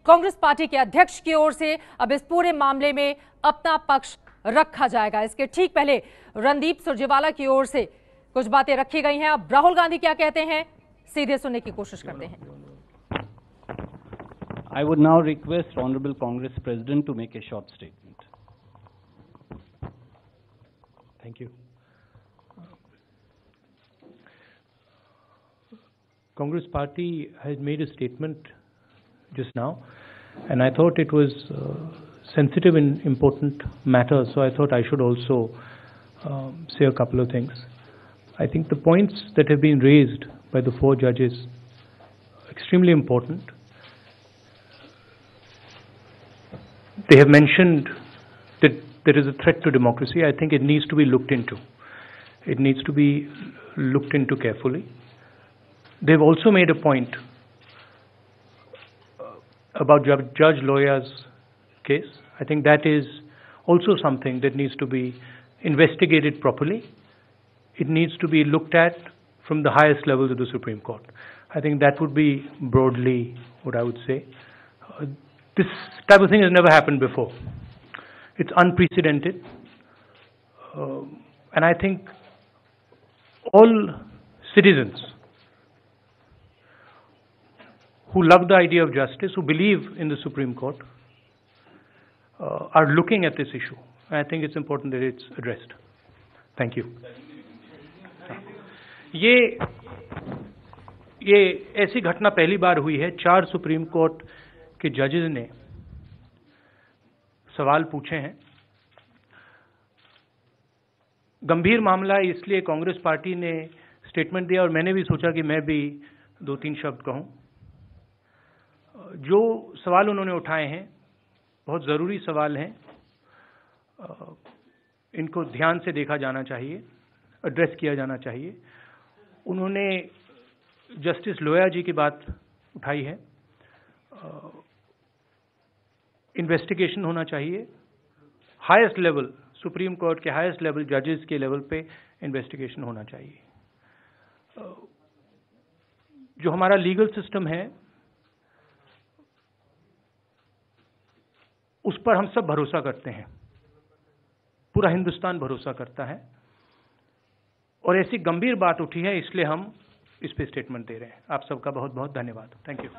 Congress party के अध्यक्ष की ओर से अब इस पूरे मामले में अपना पक्ष रखा जाएगा। इसके ठीक पहले रणदीप सुरजेवाला की ओर से कुछ बातें रखी गई हैं। अब राहुल गांधी क्या कहते हैं, सीधे सुनने की कोशिश करते हैं। I would now request Honorable Congress President to make a short statement. Thank you. Congress Party has made a statement just now, and I thought it was sensitive and important matter, so I thought I should also say a couple of things. I think the points that have been raised by the four judges are extremely important. They have mentioned that there is a threat to democracy. I think it needs to be looked into. It needs to be looked into carefully. They've also made a point about Judge Loya's case. I think that is also something that needs to be investigated properly. It needs to be looked at from the highest levels of the Supreme Court. I think that would be broadly what I would say. This type of thing has never happened before. It's unprecedented. And I think all citizens who love the idea of justice, who believe in the Supreme Court, are looking at this issue. And I think it's important that it's addressed. Thank you. ये ऐसी घटना पहली बार हुई है। 4 supreme court के जजेस ने सवाल पूछे हैं। गंभीर मामला है, इसलिए कांग्रेस पार्टी ने स्टेटमेंट दिया और मैंने भी सोचा कि मैं भी 2-3 शब्द कहूं। जो सवाल उन्होंने उठाए हैं बहुत ज़रूरी सवाल हैं, इनको ध्यान से देखा जाना चाहिए, एड्रेस किया जाना चाहिए। उन्होंने जस्टिस लोया जी की बात उठाई है। इन्वेस्टिगेशन होना चाहिए, हाईएस्ट लेवल, सुप्रीम कोर्ट के हाईएस्ट लेवल जजेस के लेवल पे इन्वेस्टिगेशन होना चाहिए। जो हमारा लीगल सिस्टम है उस पर हम सब भरोसा करते हैं, पूरा हिंदुस्तान भरोसा करता है, और ऐसी गंभीर बात उठी है इसलिए हम इस पे स्टेटमेंट दे रहे हैं। आप सबका बहुत बहुत धन्यवाद। Thank you.